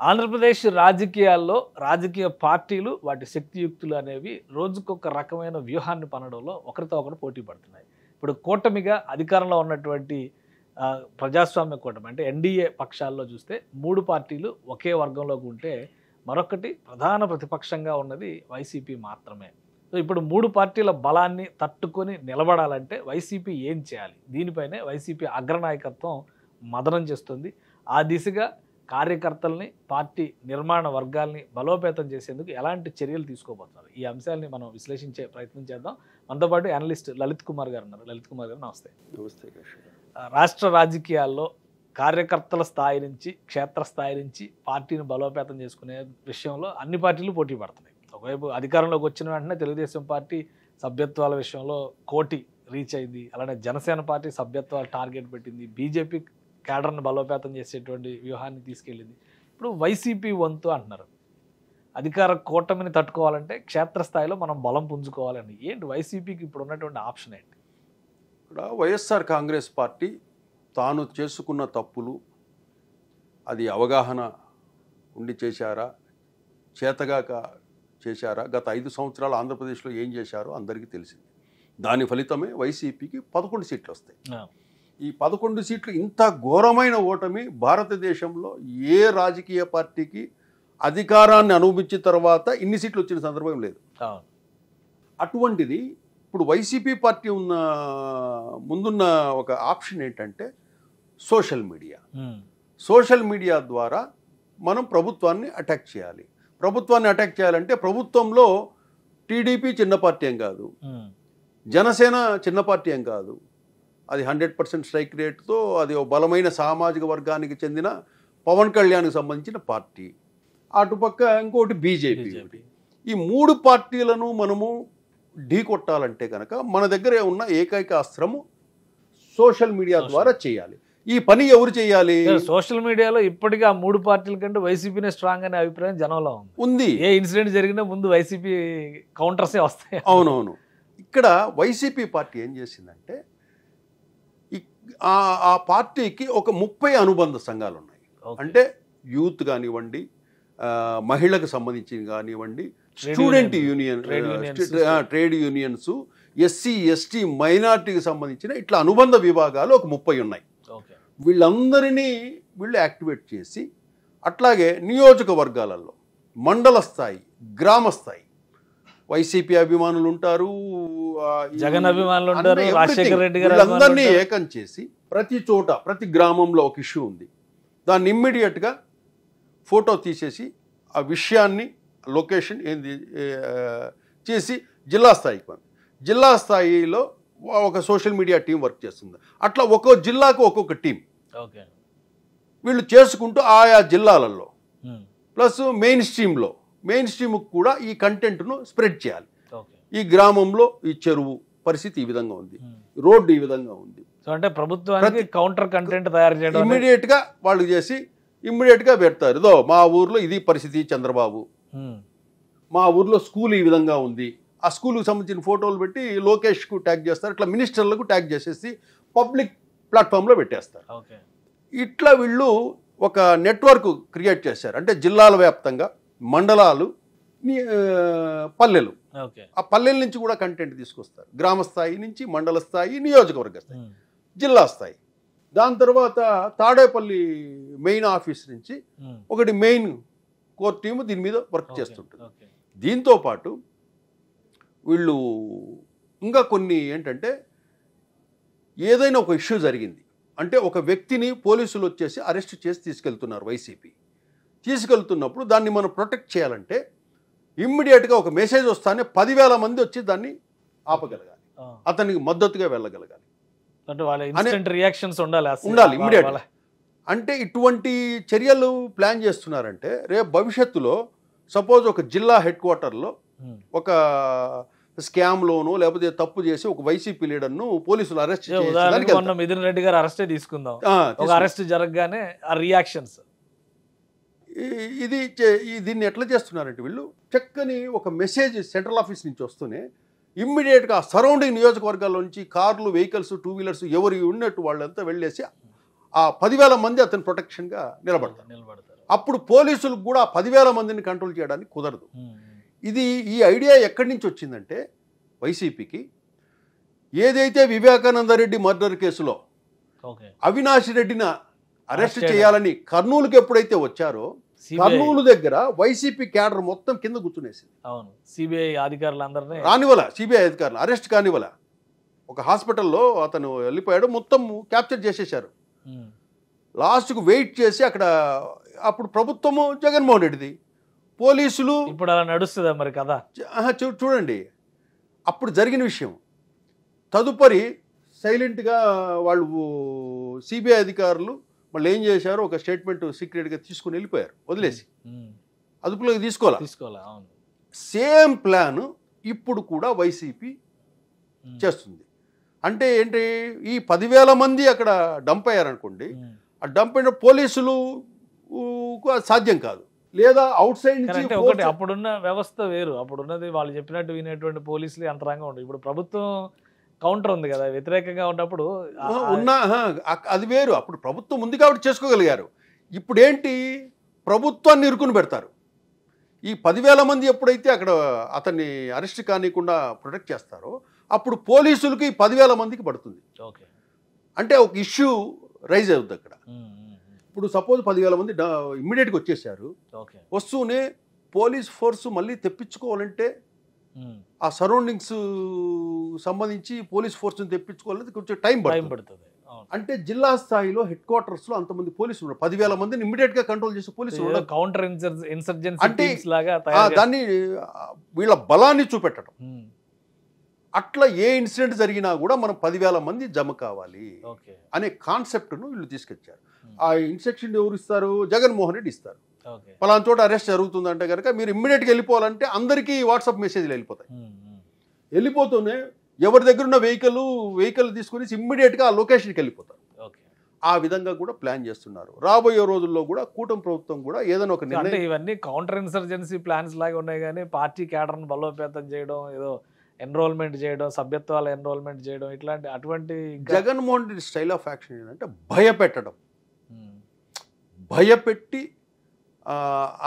ఆంధ్రప్రదేశ్ రాజకీయాల్లో రాజకీయ పార్టీలు వాటి శక్తియుక్తులు అనేవి రోజుకొక రకమైన వ్యూహాన్ని పనడంలో ఒకరితో ఒకరు పోటీ పడుతున్నాయి. ఇప్పుడు కూటమిగా అధికారంలో ఉన్నటువంటి ప్రజాస్వామ్య కూటమి అంటే ఎన్డీఏ పక్షాల్లో చూస్తే 3 పార్టీలు ఒకే వర్గంలోకి ఉంటే మరొకటి ప్రధాన ప్రతిపక్షంగా ఉన్నది వైసీపీ మాత్రమే. సో ఇప్పుడు 3 పార్టీల బలాన్ని తట్టుకొని నిలబడాలంటే వైసీపీ ఏం చేయాలి? దీనిపైనే వైసీపీ అగ్రనాయకత్వం మదనం చేస్తుంది. ఆ దిశగా కార్యకర్తల్ని పార్టీ నిర్మాణ వర్గాల్ని బలోపేతం చేసేందుకు ఎలాంటి చర్యలు తీసుకోబోతున్నారు? ఈ అంశాలని మనం విశ్లేషించే ప్రయత్నం చేద్దాం. మనతో పాటు అనలిస్ట్ లలిత్ కుమార్ గారు ఉన్నారు. లలిత్ కుమార్ గారు నమస్తే. నమస్తే. రాష్ట్ర రాజకీయాల్లో కార్యకర్తల స్థాయి నుంచి క్షేత్రస్థాయి నుంచి పార్టీని బలోపేతం చేసుకునే విషయంలో అన్ని పార్టీలు పోటీ పడుతున్నాయి. ఒకవైపు అధికారంలోకి వచ్చిన వెంటనే తెలుగుదేశం పార్టీ సభ్యత్వాల విషయంలో 1 కోటి రీచ్ అయింది. అలానే జనసేన పార్టీ సభ్యత్వాలు టార్గెట్ పెట్టింది. బీజేపీ కేడర్ను బలోపేతం చేసేటువంటి వ్యూహాన్ని తీసుకెళ్ళింది. ఇప్పుడు వైసీపీ వంతు అంటున్నారు, అధికార కూటమిని తట్టుకోవాలంటే క్షేత్రస్థాయిలో మనం బలం పుంజుకోవాలని. ఏంటి వైసీపీకి ఇప్పుడు ఉన్నటువంటి ఆప్షన్ ఏంటి? ఇక్కడ వైఎస్ఆర్ కాంగ్రెస్ పార్టీ తాను చేసుకున్న తప్పులు అది అవగాహన ఉండి చేశారా, చేతగాక చేశారా, గత 5 సంవత్సరాలు ఆంధ్రప్రదేశ్లో ఏం చేశారో అందరికీ తెలిసింది. దాని ఫలితమే వైసీపీకి 11 సీట్లు వస్తాయి. ఈ 11 సీట్లు ఇంత ఘోరమైన ఓటమి భారతదేశంలో ఏ రాజకీయ పార్టీకి అధికారాన్ని అనుభవించిన తర్వాత ఇన్ని సీట్లు వచ్చిన సందర్భం లేదు. అటువంటిది ఇప్పుడు వైసీపీ పార్టీ ముందున్న ఒక ఆప్షన్ ఏంటంటే సోషల్ మీడియా. సోషల్ మీడియా ద్వారా మనం ప్రభుత్వాన్ని అటాక్ చేయాలి. ప్రభుత్వాన్ని అటాక్ చేయాలంటే ప్రభుత్వంలో టీడీపీ చిన్న పార్టీ ఏం కాదు, జనసేన చిన్న పార్టీ ఏం కాదు, అది 100% స్ట్రైక్ రేట్తో అది బలమైన సామాజిక వర్గానికి చెందిన పవన్ కళ్యాణ్కి సంబంధించిన పార్టీ. అటుపక్క ఇంకోటి బీజేపీ. ఈ 3 పార్టీలను మనము ఢీ కొట్టాలంటే కనుక మన దగ్గర ఉన్న ఏకైక అస్త్రము సోషల్ మీడియా ద్వారా చేయాలి. ఈ పని ఎవరు చేయాలి? సోషల్ మీడియాలో ఇప్పటికీ ఆ 3 పార్టీల కంటే వైసీపీనే స్ట్రాంగ్ అనే అభిప్రాయం జనంలో ఉంది. ఏ ఇన్సిడెంట్ జరిగినా ముందు వైసీపీ కౌంటర్సే వస్తాయి. అవునవును. ఇక్కడ వైసీపీ పార్టీ ఏం చేసిందంటే ఆ పార్టీకి ఒక 30 అనుబంధ సంఘాలు ఉన్నాయి. అంటే యూత్ కానివ్వండి, మహిళలకు సంబంధించి కానివ్వండి, student union, trade unions, SC ST మైనార్టీకి సంబంధించిన ఇట్లా అనుబంధ విభాగాలు ఒక 30 ఉన్నాయి. వీళ్ళందరినీ వీళ్ళు యాక్టివేట్ చేసి అట్లాగే నియోజకవర్గాలలో మండల స్థాయి, గ్రామ స్థాయి వైసీపీ అభిమానులు ఉంటారు, జగన్ అభిమానులు ఉంటారు, రాజశేఖర్ రెడ్డి గారు, వీళ్ళందరినీ ఏకం చేసి ప్రతి చోట ప్రతి గ్రామంలో ఒక ఇష్యూ ఉంది, దాన్ని ఇమ్మీడియట్గా ఫోటో తీసేసి ఆ విషయాన్ని లొకేషన్ ఏంది చేసి జిల్లా స్థాయికి పంపి, జిల్లా స్థాయిలో ఒక సోషల్ మీడియా టీం వర్క్ చేస్తుంది. అట్లా ఒక్కో జిల్లాకు ఒక్కొక్క టీం వీళ్ళు చేసుకుంటూ ఆయా జిల్లాలలో ప్లస్ మెయిన్ స్ట్రీమ్కు కూడా ఈ కంటెంట్ను స్ప్రెడ్ చేయాలి. ఈ గ్రామంలో ఈ చెరువు పరిస్థితి ఈ విధంగా ఉంది, రోడ్డు ఈ విధంగా ఉంది, అంటే ప్రభుత్వానికి కౌంటర్ కంటెంట్ తయారు చేయడం ఇమ్మీడియట్గా వాళ్ళు చేసి ఇమ్మీడియట్గా పెడతారు. ఇదో మా ఊర్లో ఇది పరిస్థితి చంద్రబాబు, మా ఊర్లో స్కూల్ ఈ విధంగా ఉంది, ఆ స్కూల్కి సంబంధించిన ఫోటోలు పెట్టి లోకేష్కు ట్యాగ్ చేస్తారు, ఇట్లా మినిస్టర్లకు ట్యాగ్ చేసేసి పబ్లిక్ ప్లాట్ఫామ్లో పెట్టేస్తారు. ఇట్లా వీళ్ళు ఒక నెట్వర్క్ క్రియేట్ చేశారు. అంటే జిల్లాల వ్యాప్తంగా మండలాలు, పల్లెలు, ఆ పల్లెల నుంచి కూడా కంటెంట్ తీసుకొస్తారు. గ్రామ స్థాయి నుంచి మండల స్థాయి, నియోజకవర్గ స్థాయి, జిల్లా స్థాయి. దాని తర్వాత తాడేపల్లి మెయిన్ ఆఫీస్ నుంచి ఒకటి మెయిన్ కోర్ టీము దీని మీద వర్క్ చేస్తుంటుంది. దీంతో పాటు వీళ్ళు ఇంకా కొన్ని ఏంటంటే ఏదైనా ఒక ఇష్యూ జరిగింది అంటే ఒక వ్యక్తిని పోలీసులు వచ్చేసి అరెస్ట్ చేసి తీసుకెళ్తున్నారు. వైసీపీ తీసుకెళ్తున్నప్పుడు దాన్ని మనం ప్రొటెక్ట్ చేయాలంటే ఇమ్మీడియట్గా ఒక మెసేజ్ వస్తానే 10,000 మంది వచ్చి దాన్ని ఆపగలగాలి, అతనికి మద్దతుగా వెళ్ళగలగాలి, ఉండాలి ఇమ్మీడియట్గా. అంటే ఇటువంటి చర్యలు ప్లాన్ చేస్తున్నారంటే రేపు భవిష్యత్తులో సపోజ్ ఒక జిల్లా హెడ్ క్వార్టర్లో ఒక స్కామ్లోనో లేకపోతే తప్పు చేసి ఒక వైసీపీ లీడర్ను పోలీసులు అరెస్ట్ చేసి మిథున్ రెడ్డి గారు అరెస్టే తీసుకుందాం, అరెస్ట్ జరగగానే ఆ రియాక్షన్స్ దీన్ని ఎట్లా చేస్తున్నారంటే వీళ్ళు చక్కని ఒక మెసేజ్ సెంట్రల్ ఆఫీస్ నుంచి వస్తూనే ఇమ్మీడియట్గా సరౌండింగ్ నియోజకవర్గాల నుంచి కార్లు, వెహికల్స్, 2 వీలర్స్ ఎవరు ఉన్నట్టు వాళ్ళంతా వెళ్ళేసి ఆ 10,000 మంది అతని ప్రొటెక్షన్గా నిలబడతారు. అప్పుడు పోలీసులకు కూడా 10,000 మందిని కంట్రోల్ చేయడానికి కుదరదు. ఈ ఐడియా ఎక్కడి నుంచి వచ్చిందంటే వైసీపీకి ఏదైతే వివేకానంద రెడ్డి మర్డర్ కేసులో అవినాష్ రెడ్డిని అరెస్ట్ చేయాలని కర్నూలుకి ఎప్పుడైతే వచ్చారో కర్నూలు దగ్గర వైసీపీ క్యాడర్ మొత్తం కింద కూర్చునేసింది. అవును, సిబిఐ అధికారులందరినీ రానివల, సిబిఐ అధికారులు అరెస్ట్ కానివల. ఒక హాస్పిటల్లో అతను వెళ్ళిపోయాడు, మొత్తం క్యాప్చర్ చేసేశారు. లాస్ట్కు వెయిట్ చేసి అక్కడ అప్పుడు ప్రభుత్వము జగన్మోహన్ రెడ్డిది, పోలీసులు. ఇప్పుడు అలా నడుస్తుందా మరి కదా? చూడండి అప్పుడు జరిగిన విషయం. తదుపరి సైలెంట్గా వాళ్ళు సిబిఐ అధికారులు మళ్ళీ ఏం చేశారు, ఒక స్టేట్మెంట్ సీక్రెట్గా తీసుకుని వెళ్ళిపోయారు, వదిలేసి అదుపులోకి తీసుకోవాలి. సేమ్ ప్లాన్ ఇప్పుడు కూడా వైసీపీ చేస్తుంది. అంటే ఏంటి, ఈ 10,000 మంది అక్కడ డంప్ అయ్యారనుకోండి, ఆ డంప్ అయిన పోలీసులు సాధ్యం కాదు, లేదా అవుట్ సైడ్ నుంచి. ఒకటి అప్పుడున్న వ్యవస్థ వేరు, అప్పుడున్నది వాళ్ళు చెప్పినట్టు వినేటువంటి పోలీసులు యంత్రాంగం ఉండదు. ఇప్పుడు ప్రభుత్వం కౌంటర్ ఉంది కదా, వ్యతిరేకంగా ఉన్నప్పుడు అది వేరు. అప్పుడు ప్రభుత్వం ఉంది కాబట్టి చేసుకోగలిగారు. ఇప్పుడు ఏంటి, ప్రభుత్వాన్ని ఇరుకుని పెడతారు. ఈ 10,000 మంది ఎప్పుడైతే అక్కడ అతన్ని అరెస్ట్ కానికుండా ప్రొటెక్ట్ చేస్తారో అప్పుడు పోలీసులకి 10,000 మందికి పడుతుంది. అంటే ఒక ఇష్యూ రైజ్ అవుతుంది అక్కడ. ఇప్పుడు సపోజ్ 10,000 మంది ఇమ్మీడియట్గా వచ్చేసారు, వస్తూనే పోలీస్ ఫోర్స్ మళ్ళీ తెప్పించుకోవాలంటే ఆ సరౌండింగ్స్ సంబంధించి పోలీస్ ఫోర్స్ని తెప్పించుకోవాలంటే కొంచెం టైం పడుతుంది. అంటే జిల్లా స్థాయిలో హెడ్ క్వార్టర్స్లో అంతమంది పోలీసులు ఉన్నారు. 10,000 మందిని ఇమ్మీడియట్గా కంట్రోల్ చేసే పోలీసులు కౌంటర్ ఇన్సర్జెన్సీ అంటే దాన్ని వీళ్ళ బలాన్ని చూపెట్టడం. అట్లా ఏ ఇన్సిడెంట్ జరిగినా కూడా మనం 10,000 మంది జమ కావాలి అనే కాన్సెప్ట్ను వీళ్ళు తీసుకొచ్చారు. ఆ ఇన్స్ట్రక్షన్ ఎవరు ఇస్తారు, జగన్మోహన్ రెడ్డి ఇస్తారు. పలానా చోట అరెస్ట్ జరుగుతుందంటే కనుక మీరు ఇమ్మీడియట్గా వెళ్ళిపోవాలంటే అందరికీ వాట్సాప్ మెసేజ్లు వెళ్ళిపోతాయి. వెళ్ళిపోతూనే ఎవరి దగ్గర ఉన్న వెహికల్ తీసుకుని ఇమ్మీడియట్గా ఆ లొకేషన్కి వెళ్ళిపోతారు. ఆ విధంగా కూడా ప్లాన్ చేస్తున్నారు. రాబోయే రోజుల్లో కూడా కూటమి ప్రభుత్వం కూడా ఏదైనా ఒక నిర్ణయం. ఇవన్నీ కౌంటర్ ఇన్సర్జెన్సీ ప్లాన్స్ లాగా ఉన్నాయి కానీ పార్టీ క్యాడర్ను బలోపేతం చేయడం, ఏదో ఎన్రోల్మెంట్ చేయడం, సభ్యత్వాల ఎన్రోల్మెంట్ చేయడం, ఇట్లాంటి అటువంటి Jaganmohan Reddy style of action ఏంటంటే భయపెట్టడం. భయపెట్టి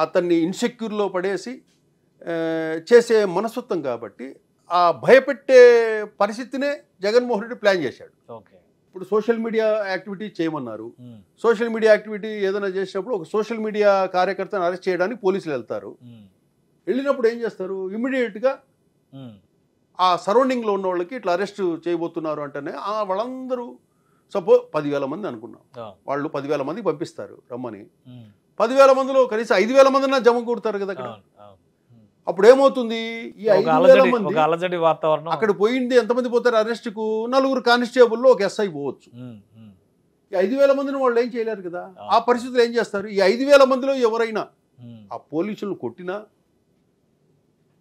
అతన్ని ఇన్సెక్యూర్లో పడేసి చేసే మనస్తత్వం కాబట్టి ఆ భయపెట్టే పరిస్థితినే జగన్మోహన్ రెడ్డి ప్లాన్ చేశాడు. ఇప్పుడు సోషల్ మీడియా యాక్టివిటీ చేయమన్నారు. సోషల్ మీడియా యాక్టివిటీ ఏదైనా చేసినప్పుడు ఒక సోషల్ మీడియా కార్యకర్తను అరెస్ట్ చేయడానికి పోలీసులు వెళ్తారు. వెళ్ళినప్పుడు ఏం చేస్తారు, ఇమ్మీడియట్గా ఆ సరౌండింగ్లో ఉన్న వాళ్ళకి ఇట్లా అరెస్ట్ చేయబోతున్నారు అంటేనే వాళ్ళందరూ సపోజ్ 10,000 మంది అనుకున్నాం, వాళ్ళు 10,000 మందికి పంపిస్తారు రమ్మని. 10,000 మందిలో కనీసం 5,000 మందినా జమ కొడతారు కదా అక్కడ. అప్పుడు ఏమవుతుంది, ఈ 5,000 మంది అలజడి వాతావరణం. అక్కడ పోయింది ఎంతమంది పోతారు అరెస్ట్కు, 4 కానిస్టేబుల్లో ఒక ఎస్ఐ పోవచ్చు. ఈ 5,000 మందిని వాళ్ళు ఏం చేయలేరు కదా. ఆ పరిస్థితులు ఏం చేస్తారు, ఈ 5,000 మందిలో ఎవరైనా ఆ పోలీసులు కొట్టినా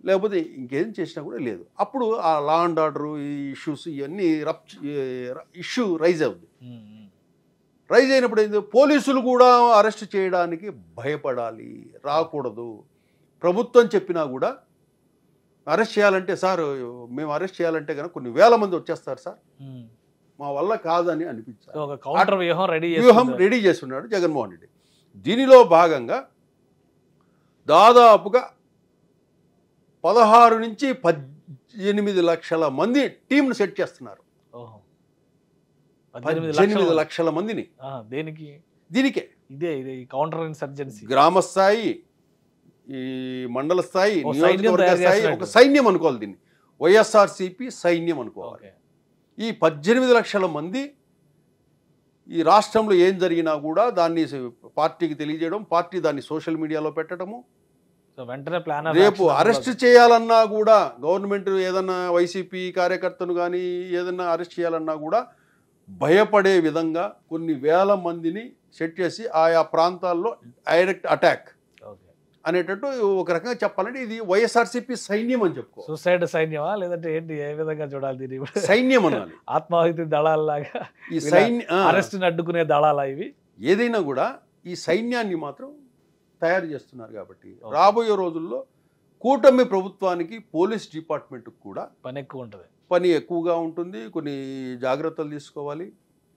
లేకపోతే ఇంకేం చేసినా కూడా లేదు. అప్పుడు ఆ లా అండ్ ఆర్డర్ ఈ ఇష్యూస్ ఇవన్నీ ఇష్యూ రైజ్ అవుతుంది. రైజ్ అయినప్పుడు ఏంటి, పోలీసులు కూడా అరెస్ట్ చేయడానికి భయపడాలి, రాకూడదు. ప్రభుత్వం చెప్పినా కూడా అరెస్ట్ చేయాలంటే సార్ మేము అరెస్ట్ చేయాలంటే కనుక కొన్ని వేల మంది వచ్చేస్తారు సార్, మా వల్ల కాదని అనిపించారు. వ్యూహం రెడీ చేస్తున్నాడు జగన్మోహన్ రెడ్డి. దీనిలో భాగంగా దాదాపుగా 16 నుంచి 18 లక్షల మంది టీంను సెట్ చేస్తున్నారు. 18 లక్షల మందిని దీనికే. ఇదే కౌంటర్ ఇన్సర్జెన్సీ గ్రామ స్థాయి, ఈ మండల స్థాయి, నియోజకవర్గ స్థాయి ఒక సైన్యం అనుకోవాలి. దీన్ని వైఎస్ఆర్సీపీ సైన్యం అనుకోవాలి. ఈ 18 లక్షల మంది ఈ రాష్ట్రంలో ఏం జరిగినా కూడా దాన్ని పార్టీకి తెలియజేయడం, పార్టీ దాన్ని సోషల్ మీడియాలో పెట్టడము. వెంటనే ప్లాన్ రేపు అరెస్ట్ చేయాలన్నా కూడా గవర్నమెంట్ ఏదన్నా వైసీపీ కార్యకర్తను కానీ ఏదన్నా అరెస్ట్ చేయాలన్నా కూడా భయపడే విధంగా కొన్ని వేల మందిని సెట్ చేసి ఆయా ప్రాంతాల్లో డైరెక్ట్ అటాక్ అనేటట్టు ఒక రకంగా చెప్పాలంటే ఇది వైఎస్ఆర్సీపీ సైన్యం అని చెప్పుకో. సూసైడ్ సైన్యమా లేదంటే ఏంటి, ఏ విధంగా చూడాలి దీన్ని? సైన్యం అనాలి. ఆత్మాహుతి దళాలలాగా ఈ అరెస్ట్ని అడ్డుకునే దళాలా ఇవి? ఏదైనా కూడా ఈ సైన్యాన్ని మాత్రం తయారు చేస్తున్నారు. కాబట్టి రాబోయే రోజుల్లో కూటమి ప్రభుత్వానికి పోలీస్ డిపార్ట్మెంట్కి కూడా పని ఎక్కువగా ఉంటుంది. కొన్ని జాగ్రత్తలు తీసుకోవాలి.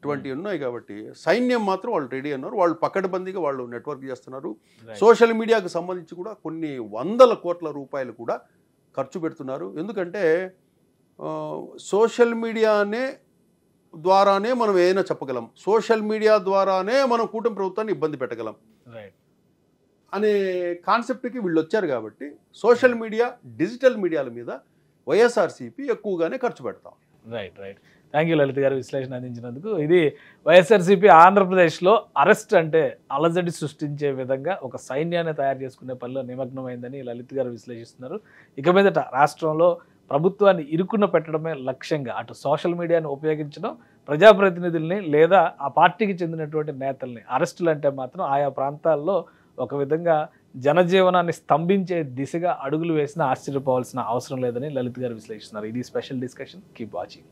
ఇటువంటివి ఉన్నాయి కాబట్టి సైన్యం మాత్రం వాళ్ళు రెడీ అన్నారు. వాళ్ళు పకడ్బందీగా వాళ్ళు నెట్వర్క్ చేస్తున్నారు. Right. సోషల్ మీడియాకు సంబంధించి కూడా కొన్ని వందల కోట్ల రూపాయలు కూడా ఖర్చు పెడుతున్నారు. ఎందుకంటే సోషల్ మీడియానే ద్వారానే మనం ఏదైనా చెప్పగలం, సోషల్ మీడియా ద్వారానే మనం కూటమి ప్రభుత్వాన్ని ఇబ్బంది పెట్టగలం రైట్ అనే కాన్సెప్ట్కి వీళ్ళు వచ్చారు. కాబట్టి సోషల్ మీడియా, డిజిటల్ మీడియాల మీద వైఎస్ఆర్సీపీ ఎక్కువగానే ఖర్చు పెడతాం. Right right thank you Lalit గారు విశ్లేషణ అందించినందుకు. ఇది వైఎస్ఆర్సీపీ ఆంధ్రప్రదేశ్లో అరెస్ట్ అంటే అలజడి సృష్టించే విధంగా ఒక సైన్యాన్ని తయారు చేసుకునే పనిలో నిమగ్నమైందని లలిత్ గారు విశ్లేషిస్తున్నారు. ఇక మీదట రాష్ట్రంలో ప్రభుత్వాన్ని ఇరుకున పెట్టడమే లక్ష్యంగా అటు సోషల్ మీడియాను ఉపయోగించడం, ప్రజాప్రతినిధుల్ని లేదా ఆ పార్టీకి చెందినటువంటి నేతల్ని అరెస్టులు అంటే మాత్రం ఆయా ప్రాంతాల్లో ఒక విధంగా జనజీవనాన్ని స్తంభించే దిశగా అడుగులు వేసినా ఆశ్చర్యపోవాల్సిన అవసరం లేదని లలిత్ గారు విశ్లేషిస్తున్నారు. ఇది స్పెషల్ డిస్కషన్. Keep watching.